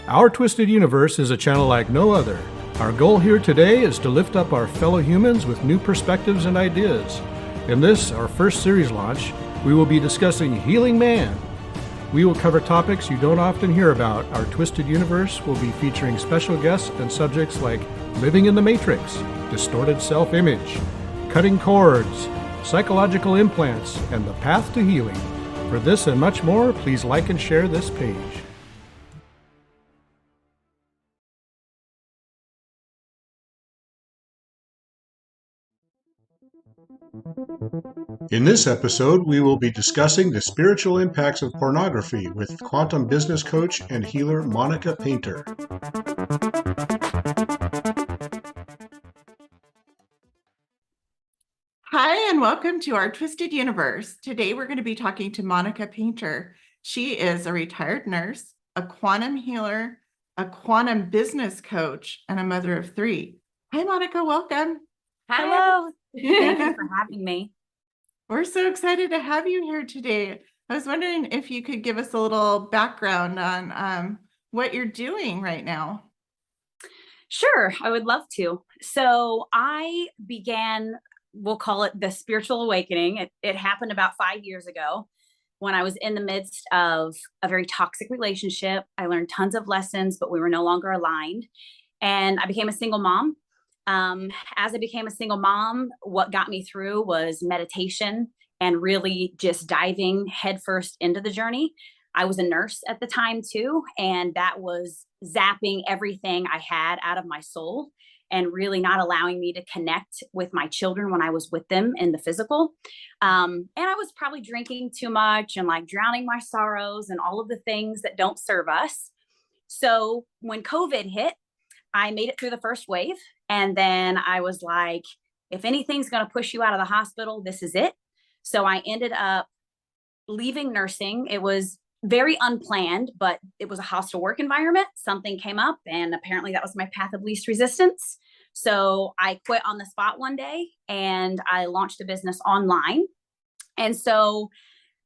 Our Twisted Universe is a channel like no other. Our goal here today is to lift up our fellow humans with new perspectives and ideas. In this, our first series launch, we will be discussing Healing Man. We will cover topics you don't often hear about. Our Twisted Universe will be featuring special guests and subjects like living in the matrix, distorted self-image, cutting cords, psychological implants, and the path to healing. For this and much more, please like and share this page. In this episode, we will be discussing the spiritual impacts of pornography with quantum business coach and healer Monica Painter. Hi, and welcome to our Twisted Universe. Today, we're going to be talking to Monica Painter. She is a retired nurse, a quantum healer, a quantum business coach, and a mother of three. Hi, Monica. Welcome. Hi. Hello. Thank you for having me. We're so excited to have you here today. I was wondering if you could give us a little background on what you're doing right now. Sure, I would love to. So I began, we'll call it the spiritual awakening. It happened about 5 years ago when I was in the midst of a very toxic relationship. I learned tons of lessons, but we were no longer aligned. And I became a single mom. As I became a single mom, what got me through was meditation and really just diving headfirst into the journey. I was a nurse at the time too, and that was zapping everything I had out of my soul and really not allowing me to connect with my children when I was with them in the physical. And I was probably drinking too much and like drowning my sorrows and all of the things that don't serve us. So when COVID hit, I made it through the first wave. And then I was like, if anything's going to push you out of the hospital, this is it. So I ended up leaving nursing. It was very unplanned, but it was a hostile work environment. Something came up, and apparently that was my path of least resistance. So I quit on the spot one day and I launched a business online. And so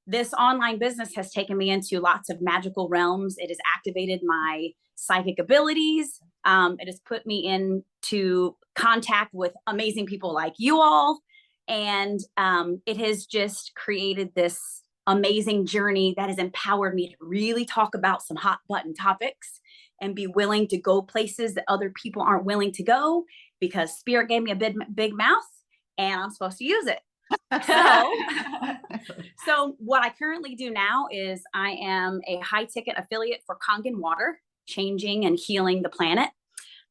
this online business has taken me into lots of magical realms. It has activated my psychic abilities. It has put me into contact with amazing people like you all. And it has just created this amazing journey that has empowered me to really talk about some hot button topics and be willing to go places that other people aren't willing to go, because spirit gave me a big mouth and I'm supposed to use it. So what I currently do now is I am a high ticket affiliate for Kangen Water, changing and healing the planet.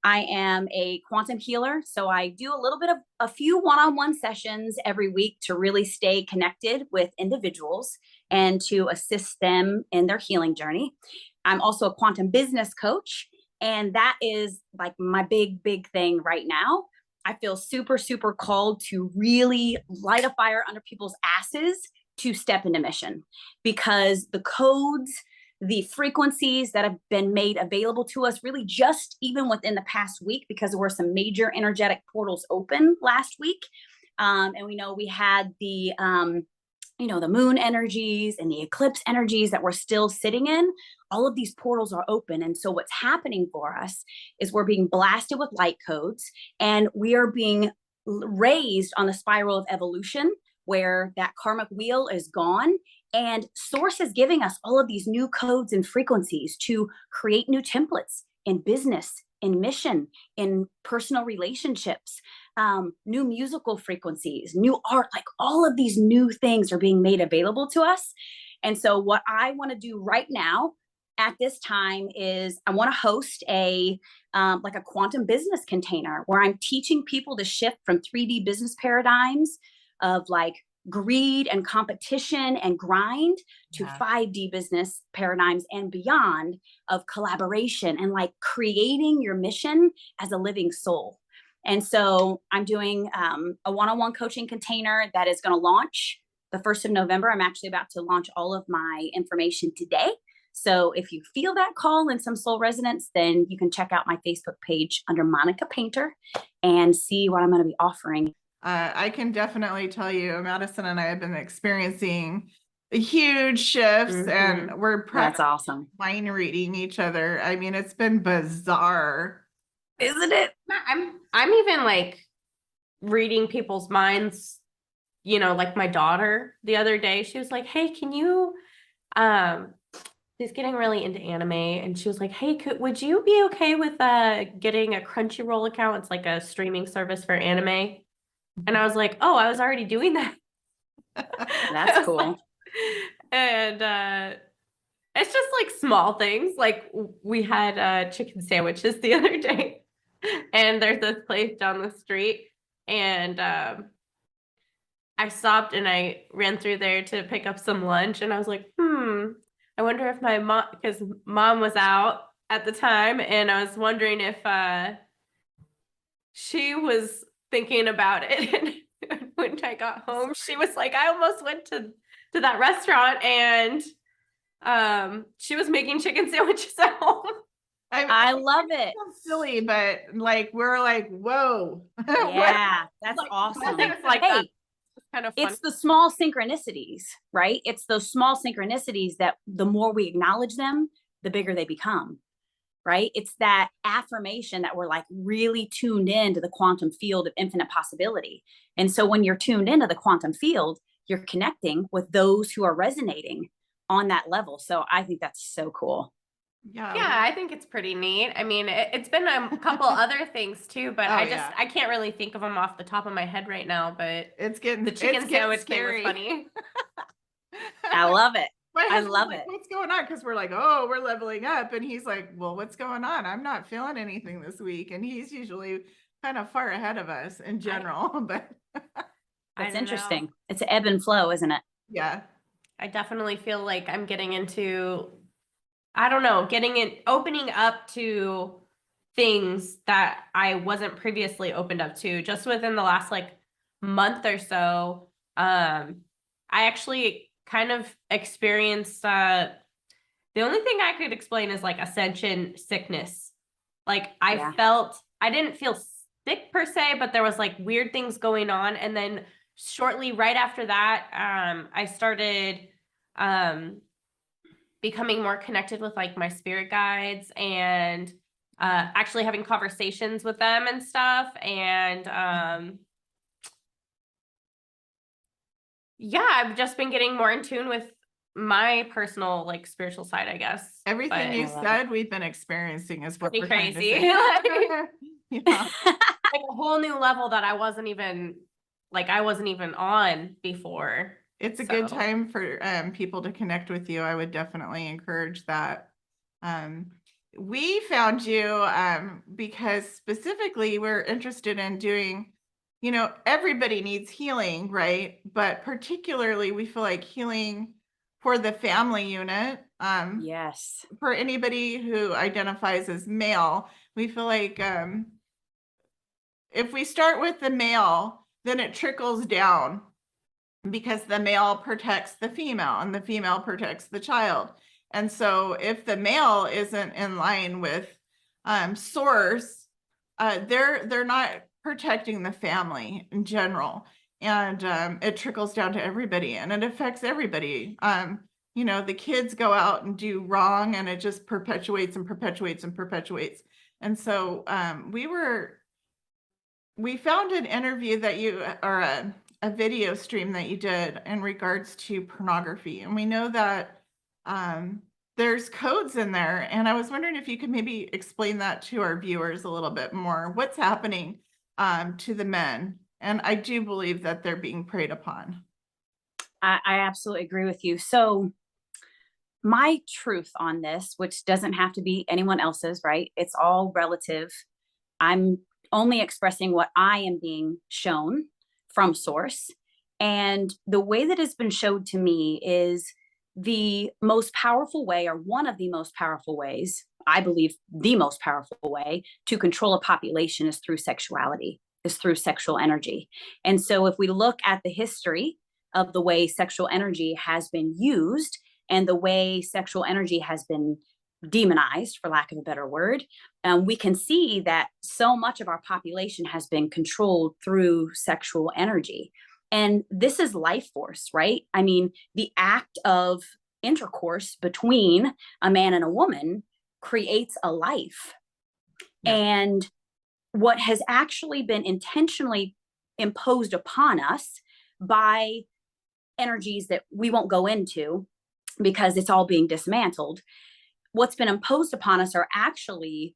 I am a quantum healer. So I do a few one-on-one sessions every week to really stay connected with individuals and to assist them in their healing journey. I'm also a quantum business coach, and that is like my big thing right now. I feel super, super called to really light a fire under people's asses to step into mission, because the codes, the frequencies that have been made available to us really just even within the past week, because there were some major energetic portals open last week. And we know we had the moon energies and the eclipse energies that we're still sitting in. All of these portals are open. And so what's happening for us is we're being blasted with light codes, and we are being raised on the spiral of evolution, where that karmic wheel is gone. And Source is giving us all of these new codes and frequencies to create new templates in business, in mission, in personal relationships, new musical frequencies, new art, like all of these new things are being made available to us. And so what I want to do right now at this time is I want to host a quantum business container where I'm teaching people to shift from 3D business paradigms of like greed and competition and grind to 5D business paradigms and beyond of collaboration and like creating your mission as a living soul. And so I'm doing a one-on-one coaching container that is going to launch the 1st of November. I'm actually about to launch all of my information today. So if you feel that call and some soul resonance, then you can check out my Facebook page under Monica Painter and see what I'm going to be offering. I can definitely tell you, Madison and I have been experiencing huge shifts, Mhm. and we're That's awesome. mind reading each other. I mean, it's been bizarre. Isn't it? I'm even like reading people's minds, you know, like my daughter the other day, she was like, hey, can you, she's getting really into anime, and she was like, hey, would you be okay with getting a Crunchyroll account? It's like a streaming service for anime. And I was like, oh, I was already doing that. That's I was cool. like- and it's just like small things. Like we had chicken sandwiches the other day, and there's this place down the street, and I stopped and I ran through there to pick up some lunch, and I was like, I wonder if my mom, because mom was out at the time, and I was wondering if she was thinking about it. And when I got home, she was like, I almost went to that restaurant, and she was making chicken sandwiches at home. I love it. It's silly, but like we're like, whoa. Yeah, that's Like, awesome. things like that. Hey, It's kind of fun. it's the small synchronicities, right? It's those small synchronicities that the more we acknowledge them, the bigger they become, right? It's that affirmation that we're like really tuned into the quantum field of infinite possibility. And so when you're tuned into the quantum field, you're connecting with those who are resonating on that level. So I think that's so cool. Yeah. Yeah, I think it's pretty neat. I mean, it's been a couple other things too, but Oh, I can't really think of them off the top of my head right now, but It's getting the chicken it's getting sandwich thing was scary. funny. I love it. My I husband's love like, it. what's going on? Because we're like, oh, we're leveling up. And he's like, well, what's going on? I'm not feeling anything this week. And he's usually kind of far ahead of us in general. But I That's don't know. interesting. It's an ebb and flow, isn't it? yeah. I definitely feel like I'm getting into, I don't know, opening up to things that I wasn't previously opened up to just within the last like month or so. I actually kind of experienced, the only thing I could explain is like ascension sickness. Like Yeah. I didn't feel sick per se, but there was like weird things going on. And then shortly right after that, I started becoming more connected with like my spirit guides, and actually having conversations with them and stuff. And yeah, I've just been getting more in tune with my personal like spiritual side, I guess. Everything But you I love said, we've been experiencing is what pretty we're trying to crazy. say. Yeah. like a whole new level that I wasn't even on before. It's a good So. time for people to connect with you. I would definitely encourage that. We found you because specifically we're interested in doing, everybody needs healing, right? But particularly we feel like healing for the family unit. Yes. For anybody who identifies as male, we feel like if we start with the male, then it trickles down because the male protects the female and the female protects the child. And so if the male isn't in line with source, they're not protecting the family in general. And it trickles down to everybody and it affects everybody. The kids go out and do wrong and it just perpetuates and perpetuates and perpetuates. And so we found an interview that you, or a video stream that you did in regards to pornography. And we know that there's codes in there. And I was wondering if you could maybe explain that to our viewers a little bit more. What's happening to the men? And I do believe that they're being preyed upon. I absolutely agree with you. So my truth on this, which doesn't have to be anyone else's, right? It's all relative. I'm only expressing what I am being shown from source. And the way that it's been showed to me is the most powerful way, or one of the most powerful ways, I believe the most powerful way to control a population is through sexuality, is through sexual energy. And so if we look at the history of the way sexual energy has been used and the way sexual energy has been demonized, for lack of a better word, we can see that so much of our population has been controlled through sexual energy. And this is life force, right? I mean, the act of intercourse between a man and a woman creates a life. Yeah. And what has actually been intentionally imposed upon us by energies that we won't go into because it's all being dismantled, what's been imposed upon us are actually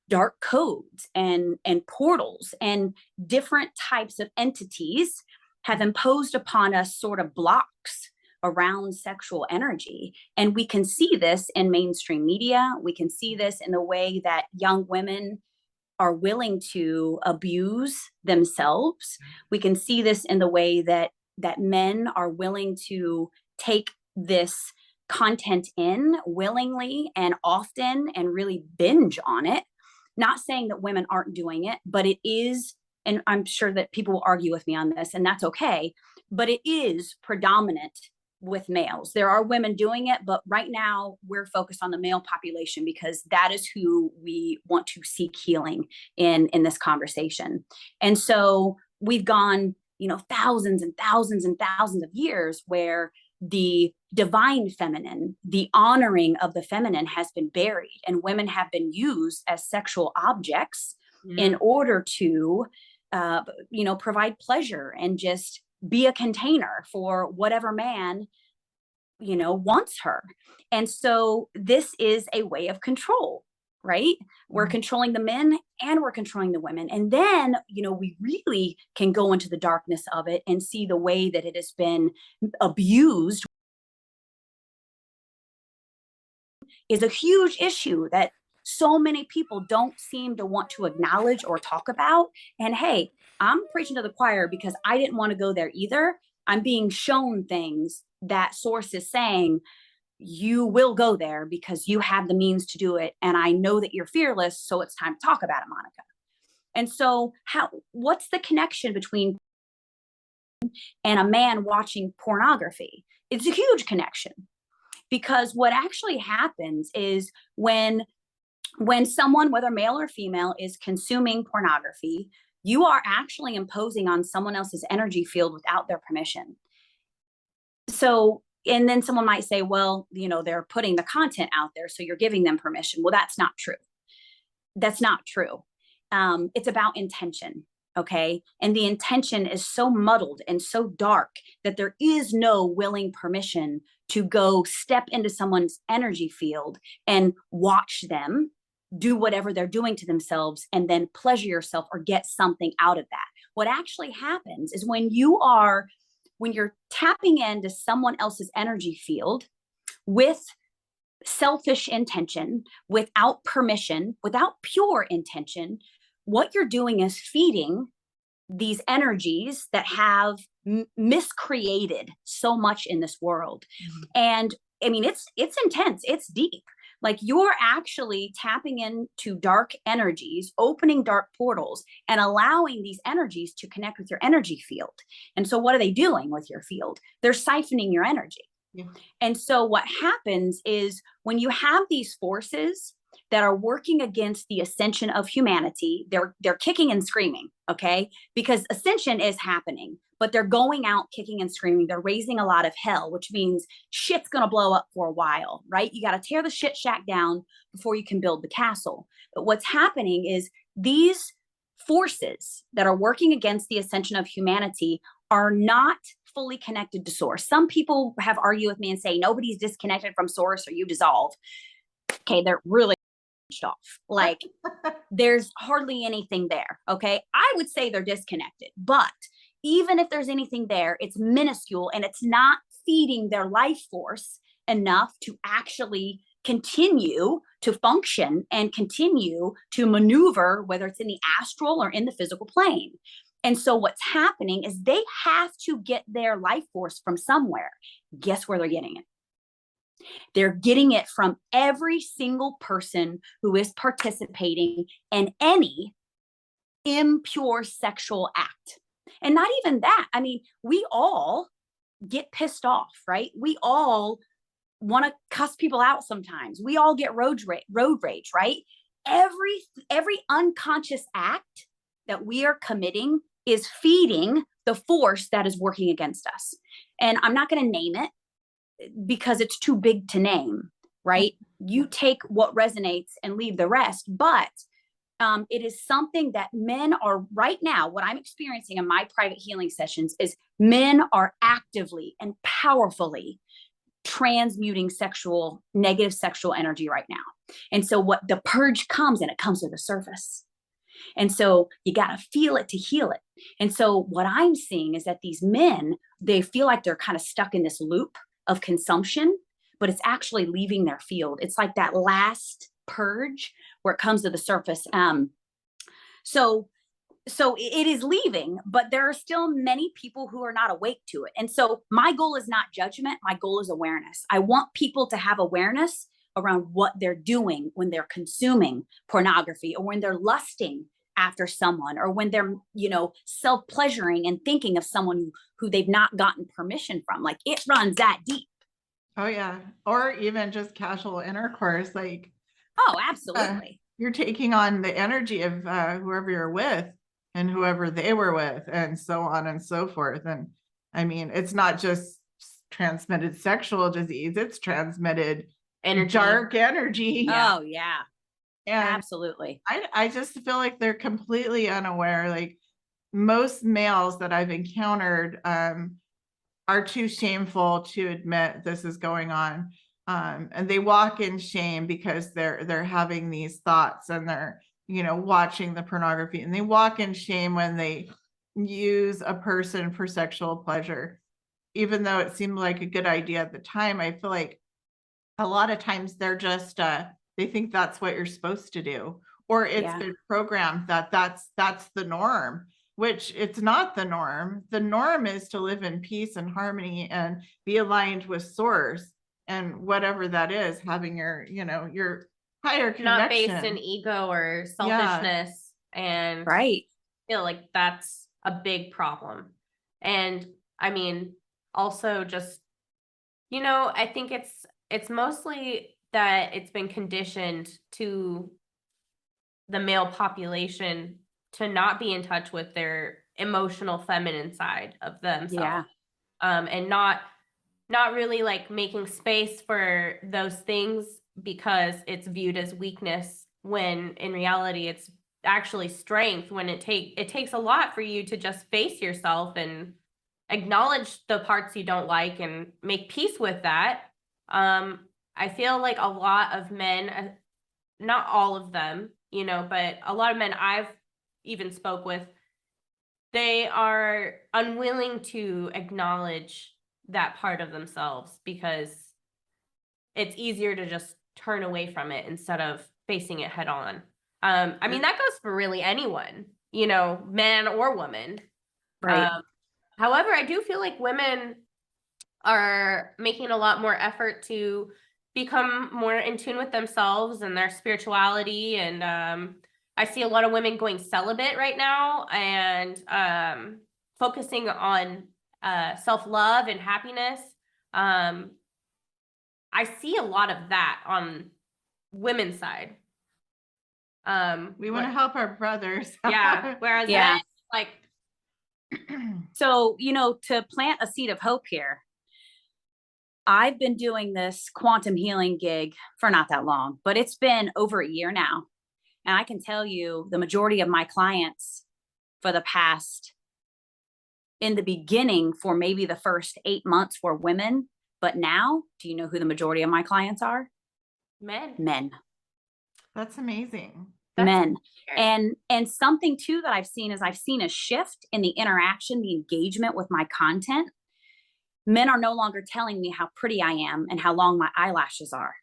dark codes and portals, and different types of entities have imposed upon us sort of blocks around sexual energy. And we can see this in mainstream media. We can see this in the way that young women are willing to abuse themselves. We can see this in the way that men are willing to take this content in willingly and often and really binge on it. Not saying that women aren't doing it, but it is, and I'm sure that people will argue with me on this, and that's okay, but it is predominant with males. There are women doing it, but right now we're focused on the male population because that is who we want to seek healing in this conversation. And so we've gone, thousands and thousands and thousands of years where the divine feminine, the honoring of the feminine has been buried, and women have been used as sexual objects in order to, provide pleasure and just be a container for whatever man, wants her. And so this is a way of control, right? We're controlling the men and we're controlling the women. And then, we really can go into the darkness of it and see the way that it has been abused is a huge issue that so many people don't seem to want to acknowledge or talk about. And hey, I'm preaching to the choir because I didn't want to go there either. I'm being shown things that source is saying, you will go there because you have the means to do it. And I know that you're fearless. So it's time to talk about it, Monica. And so what's the connection between and a man watching pornography? It's a huge connection, because what actually happens is when someone, whether male or female, is consuming pornography, you are actually imposing on someone else's energy field without their permission. So, and then someone might say, well, they're putting the content out there, so you're giving them permission. Well, that's not true. That's not true. It's about intention. Okay. And the intention is so muddled and so dark that there is no willing permission to go step into someone's energy field and watch them do whatever they're doing to themselves and then pleasure yourself or get something out of that. What actually happens is when you're tapping into someone else's energy field with selfish intention, without permission, without pure intention, what you're doing is feeding these energies that have miscreated so much in this world. And I mean, it's intense, it's deep. Like, you're actually tapping into dark energies, opening dark portals, and allowing these energies to connect with your energy field. And so what are they doing with your field? They're siphoning your energy. Yeah. And so what happens is when you have these forces that are working against the ascension of humanity, they're kicking and screaming, okay? Because ascension is happening, but they're going out kicking and screaming. They're raising a lot of hell, which means shit's gonna blow up for a while, right? You gotta tear the shit shack down before you can build the castle. But what's happening is these forces that are working against the ascension of humanity are not fully connected to source. Some people have argued with me and say, nobody's disconnected from source or you dissolve. Okay, they're really off. Like, there's hardly anything there. Okay. I would say they're disconnected, but even if there's anything there, it's minuscule and it's not feeding their life force enough to actually continue to function and continue to maneuver, whether it's in the astral or in the physical plane. And so what's happening is they have to get their life force from somewhere. Guess where they're getting it? They're getting it from every single person who is participating in any impure sexual act. And not even that. I mean, we all get pissed off, right? We all want to cuss people out sometimes. We all get road rage, right? Every unconscious act that we are committing is feeding the force that is working against us. And I'm not going to name it because it's too big to name, right? You take what resonates and leave the rest. But it is something that men are right now, what I'm experiencing in my private healing sessions is men are actively and powerfully transmuting negative sexual energy right now. And so what the purge comes, and it comes to the surface. And so you got to feel it to heal it. And so what I'm seeing is that these men, they feel like they're kind of stuck in this loop of consumption, but it's actually leaving their field. It's like that last purge where it comes to the surface. So it is leaving, but there are still many people who are not awake to it. And so my goal is not judgment. My goal is awareness. I want people to have awareness around what they're doing when they're consuming pornography, or when they're lusting after someone, or when they're, self-pleasuring and thinking of someone who they've not gotten permission from. Like, it runs that deep. Oh yeah. Or even just casual intercourse. Like, oh, absolutely. You're taking on the energy of whoever you're with and whoever they were with, and so on and so forth. And I mean, it's not just transmitted sexual disease, it's transmitted dark energy. Yeah. Oh yeah. And absolutely. I just feel like they're completely unaware. Like, most males that I've encountered are too shameful to admit this is going on. And they walk in shame because they're having these thoughts, and they're, watching the pornography, and they walk in shame when they use a person for sexual pleasure, even though it seemed like a good idea at the time. I feel like a lot of times they're just, they think that's what you're supposed to do, or it's been programmed that that's the norm, which it's not the norm. The norm is to live in peace and harmony and be aligned with source, and whatever that is, having your, your higher connection. Not based in ego or selfishness. And right. I feel like that's a big problem. And I mean, also just, I think it's mostly that it's been conditioned to the male population to not be in touch with their emotional feminine side of themselves. Yeah. And not really like making space for those things because it's viewed as weakness, when in reality it's actually strength. When it takes a lot for you to just face yourself and acknowledge the parts you don't like and make peace with that. I feel like a lot of men, not all of them, but a lot of men I've even spoke with, they are unwilling to acknowledge that part of themselves because it's easier to just turn away from it instead of facing it head on. I mean, that goes for really anyone, man or woman. Right. However, I do feel like women are making a lot more effort to become more in tune with themselves and their spirituality. And I see a lot of women going celibate right now and focusing on self-love and happiness. I see a lot of that on women's side. We want to help our brothers. Yeah. Whereas men, like, so, to plant a seed of hope here, I've been doing this quantum healing gig for not that long, but it's been over a year now. And I can tell you the majority of my clients for the past, in the beginning, for maybe the first 8 months, were women. But now, do you know who the majority of my clients are? Men. That's amazing. Men. And something too that I've seen is I've seen a shift in the interaction, the engagement with my content. Men are no longer telling me how pretty I am and how long my eyelashes are.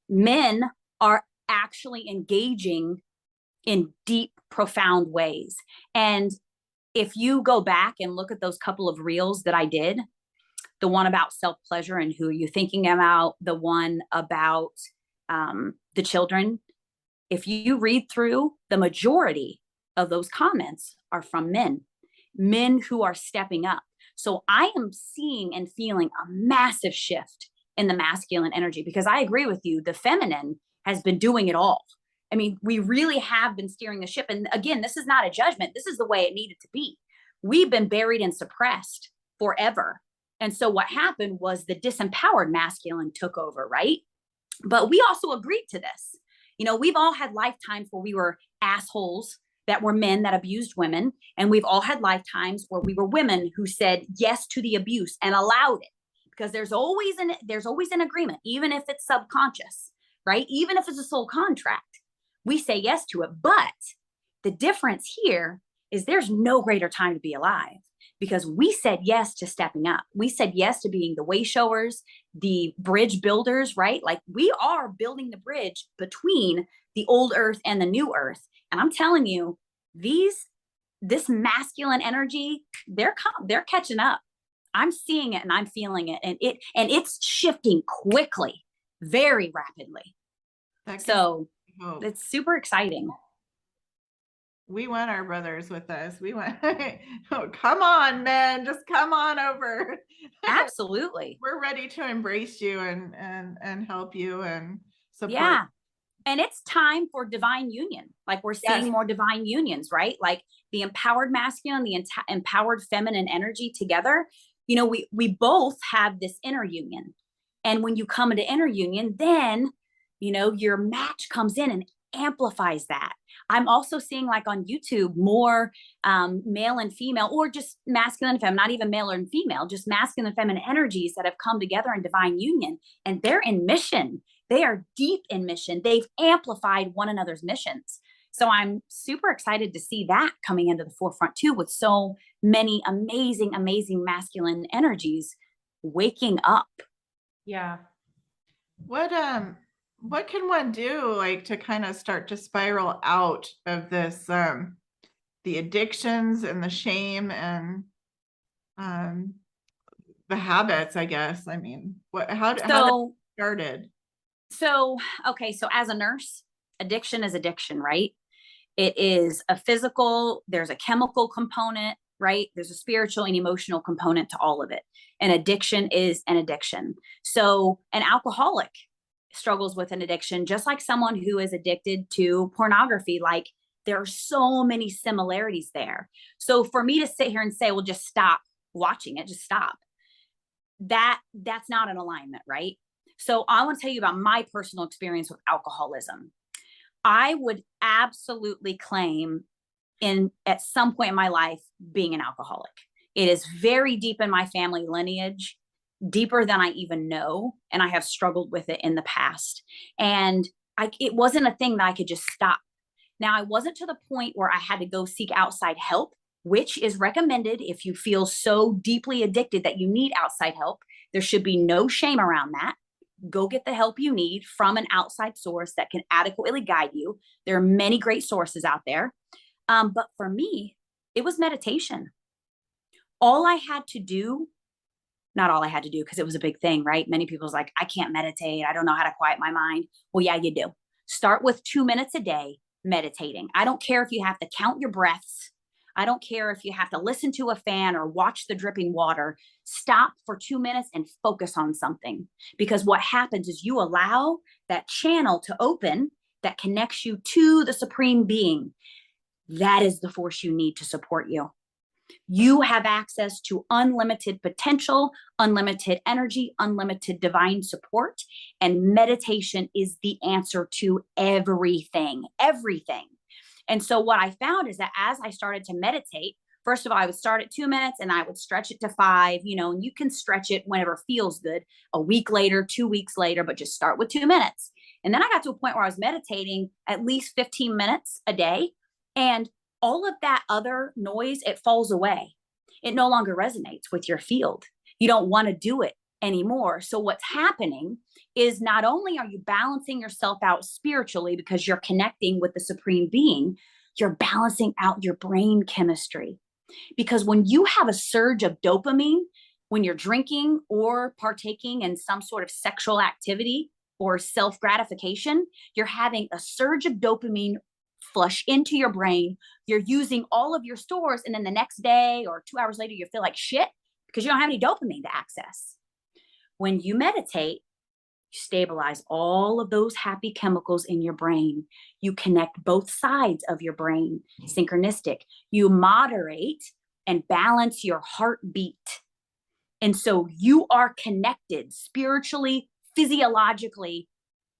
Men are actually engaging in deep, profound ways. And if you go back and look at those couple of reels that I did, the one about self-pleasure and who you're thinking about, the one about the children, if you read through, the majority of those comments are from men who are stepping up. So I am seeing and feeling a massive shift in the masculine energy, because I agree with you. The feminine has been doing it all. I mean, we really have been steering the ship. And again, this is not a judgment. This is the way it needed to be. We've been buried and suppressed forever. And so what happened was the disempowered masculine took over, right? But we also agreed to this. You know, we've all had lifetimes where we were assholes that were men that abused women. And we've all had lifetimes where we were women who said yes to the abuse and allowed it. Because there's always an agreement, even if it's subconscious, right? Even if it's a soul contract, we say yes to it. But the difference here is there's no greater time to be alive, because we said yes to stepping up. We said yes to being the way showers, the bridge builders, right? Like we are building the bridge between the old earth and the new earth. And I'm telling you, this masculine energy, they're catching up. I'm seeing it and I'm feeling it, and it's shifting quickly, very rapidly. So it's super exciting. We want our brothers with us. We want, oh, come on, men, just come on over. Absolutely. We're ready to embrace you and help you and support. Yeah. And it's time for divine union. Like we're seeing more divine unions, right? Like the empowered masculine, the empowered feminine energy together. You know, we both have this inner union. And when you come into inner union, then, you know, your match comes in and amplifies that. I'm also seeing, like on YouTube, more male and female, or just masculine and feminine, not even male and female, just masculine and feminine energies that have come together in divine union, and they're in mission. They are deep in mission. They've amplified one another's missions. So I'm super excited to see that coming into the forefront too, with so many amazing, amazing masculine energies waking up. Yeah. What can one do, like, to kind of start to spiral out of this, the addictions and the shame and the habits, I guess? I mean, how did it started? So, okay. So as a nurse, addiction is addiction, right? It is a physical, there's a chemical component, right? There's a spiritual and emotional component to all of it. And addiction is an addiction. So an alcoholic struggles with an addiction, just like someone who is addicted to pornography. Like there are so many similarities there. So for me to sit here and say, well, just stop watching it, just stop. That's not an alignment, right? So I want to tell you about my personal experience with alcoholism. I would absolutely claim at some point in my life being an alcoholic. It is very deep in my family lineage, deeper than I even know. And I have struggled with it in the past. And it wasn't a thing that I could just stop. Now, I wasn't to the point where I had to go seek outside help, which is recommended if you feel so deeply addicted that you need outside help. There should be no shame around that. Go get the help you need from an outside source that can adequately guide you. There are many great sources out there. But for me, it was meditation. All I had to do, not all I had to do, because it was a big thing, right? Many people's like, I can't meditate. I don't know how to quiet my mind. Well, yeah, you do. Start with 2 minutes a day meditating. I don't care if you have to count your breaths. I don't care if you have to listen to a fan or watch the dripping water. Stop for 2 minutes and focus on something. Because what happens is you allow that channel to open that connects you to the Supreme Being. That is the force you need to support you. You have access to unlimited potential, unlimited energy, unlimited divine support. And meditation is the answer to everything, everything. And so what I found is that as I started to meditate, first of all, I would start at 2 minutes and I would stretch it to 5, and you can stretch it whenever feels good, a week later, 2 weeks later, but just start with 2 minutes. And then I got to a point where I was meditating at least 15 minutes a day. And all of that other noise, it falls away. It no longer resonates with your field. You don't want to do it anymore. So what's happening is not only are you balancing yourself out spiritually because you're connecting with the Supreme Being, you're balancing out your brain chemistry. Because when you have a surge of dopamine, when you're drinking or partaking in some sort of sexual activity or self-gratification, you're having a surge of dopamine flush into your brain. You're using all of your stores, and then the next day or 2 hours later, you feel like shit because you don't have any dopamine to access. When you meditate, You stabilize all of those happy chemicals in your brain. You connect both sides of your brain, synchronistic. You moderate and balance your heartbeat. And so you are connected spiritually, physiologically,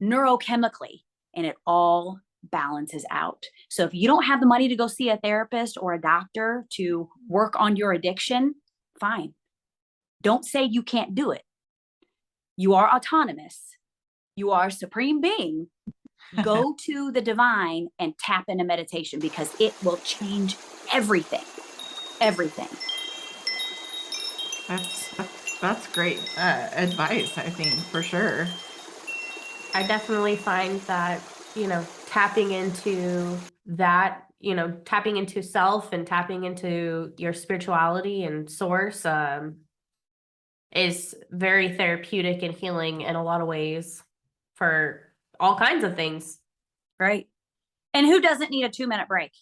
neurochemically, and it all balances out. So if you don't have the money to go see a therapist or a doctor to work on your addiction, fine. Don't say you can't do it. You are autonomous. You are a supreme being. Go to the divine and tap into meditation because it will change everything. Everything. That's great advice, I think, for sure. I definitely find that, tapping into that, tapping into self and tapping into your spirituality and source is very therapeutic and healing in a lot of ways for all kinds of things. Right. And who doesn't need a 2-minute break?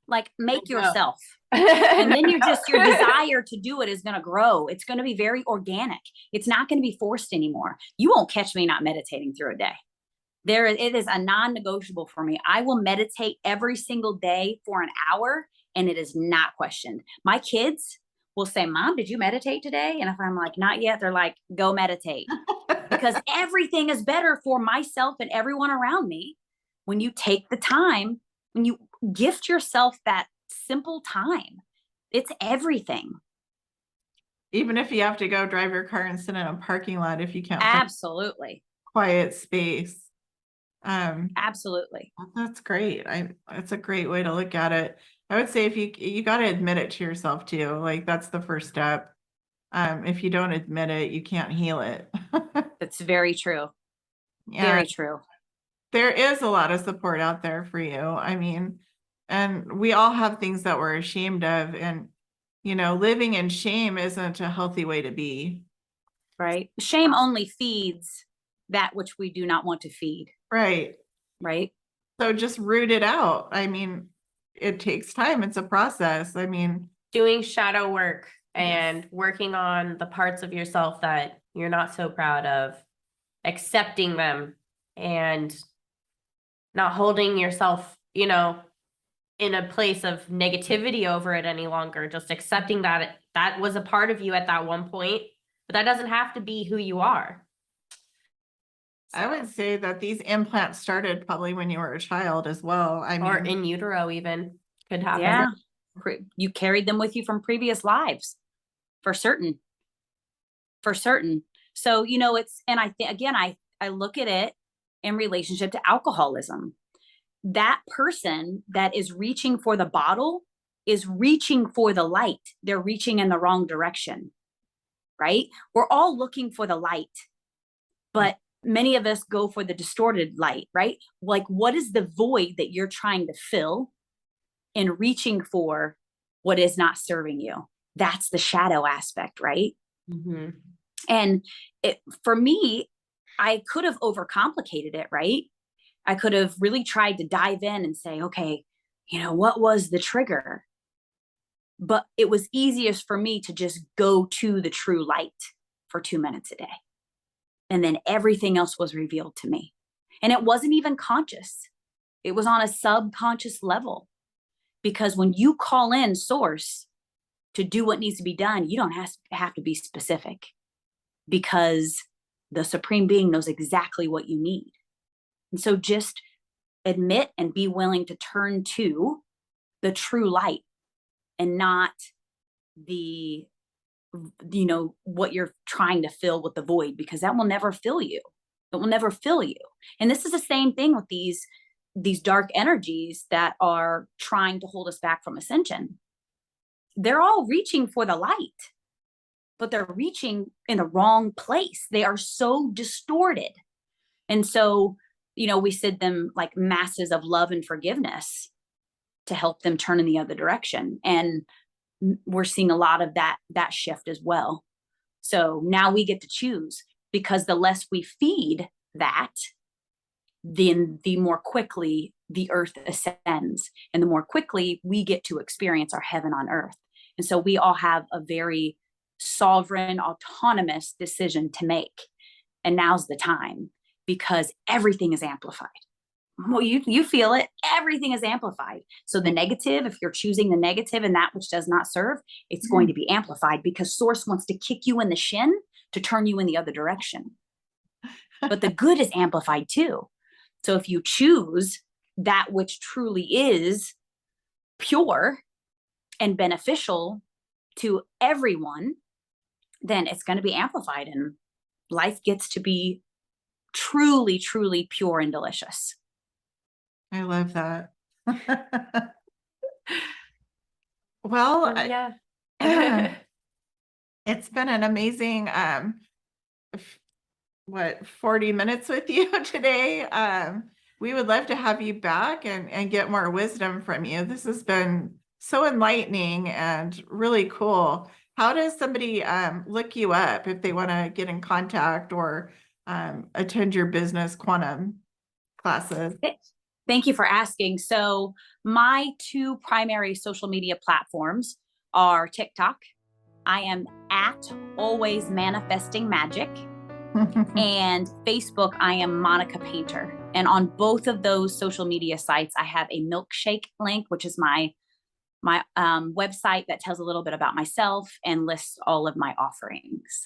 Like, make yourself. And And then your desire to do it is going to grow. It's going to be very organic. It's not going to be forced anymore. You won't catch me not meditating through a day. It is a non-negotiable for me. I will meditate every single day for an hour, and it is not questioned. My kids will say, Mom, did you meditate today? And if I'm like, not yet, they're like, go meditate. Because everything is better for myself and everyone around me when you take the time, when you gift yourself that simple time. It's everything. Even if you have to go drive your car and sit in a parking lot, if you can't find Absolutely. quiet space. Absolutely. That's great. It's a great way to look at it. I would say if you got to admit it to yourself too. Like that's the first step. If you don't admit it, you can't heal it. That's very true. Yeah, Very true. there is a lot of support out there for you. I mean, and we all have things that we're ashamed of, and living in shame isn't a healthy way to be. Right. Shame only feeds that which we do not want to feed. Right. Right. So just root it out. I mean, it takes time. It's a process. I mean, doing shadow work and working on the parts of yourself that you're not so proud of, accepting them and not holding yourself, in a place of negativity over it any longer, just accepting that that was a part of you at that one point, but that doesn't have to be who you are. I would say that these implants started probably when you were a child as well. I Or mean, in utero even could happen. Yeah. You carried them with you from previous lives for certain. For certain. So, and I think, again, I look at it in relationship to alcoholism. That person that is reaching for the bottle is reaching for the light. They're reaching in the wrong direction, right? We're all looking for the light, but many of us go for the distorted light, right? Like, what is the void that you're trying to fill in reaching for what is not serving you? That's the shadow aspect, right? Mm-hmm. And for me, I could have overcomplicated it, right? I could have really tried to dive in and say, okay, what was the trigger? But it was easiest for me to just go to the true light for 2 minutes a day. And then everything else was revealed to me. And it wasn't even conscious. It was on a subconscious level. Because when you call in source to do what needs to be done, you don't have to be specific. Because the Supreme Being knows exactly what you need. And so just admit and be willing to turn to the true light and not the, what you're trying to fill with the void, because that will never fill you. It will never fill you. And this is the same thing with these dark energies that are trying to hold us back from ascension. They're all reaching for the light, but they're reaching in the wrong place. They are so distorted. And so, we send them like masses of love and forgiveness to help them turn in the other direction. And we're seeing a lot of that shift as well. So now we get to choose, because the less we feed that, then the more quickly the earth ascends, and the more quickly we get to experience our heaven on earth. And so we all have a very sovereign, autonomous decision to make. and now's the time, because everything is amplified. Well, you feel it, everything is amplified. So the negative, if you're choosing the negative and that which does not serve, it's going to be amplified, because source wants to kick you in the shin to turn you in the other direction. But the good is amplified too. So if you choose that which truly is pure and beneficial to everyone, then it's going to be amplified, and life gets to be truly, truly pure and delicious. I love that. Well, Yeah. it's been an amazing 40 minutes with you today. We would love to have you back and get more wisdom from you. This has been so enlightening and really cool. How does somebody look you up if they want to get in contact or attend your business quantum classes? Thank you for asking. So my two primary social media platforms are TikTok. I am at Always Manifesting Magic. And Facebook, I am Monica Painter. And on both of those social media sites, I have a milkshake link, which is my website that tells a little bit about myself and lists all of my offerings.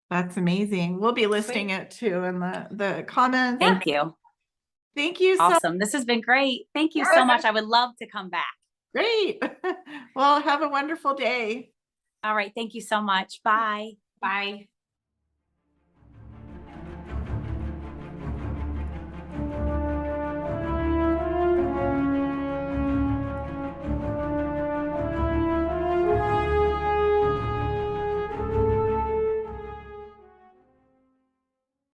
That's amazing. We'll be listing it too in the comments. Thank you. Thank you. Awesome. This has been great. Thank you so much. I would love to come back. Great. Well, have a wonderful day. All right. Thank you so much. Bye. Bye.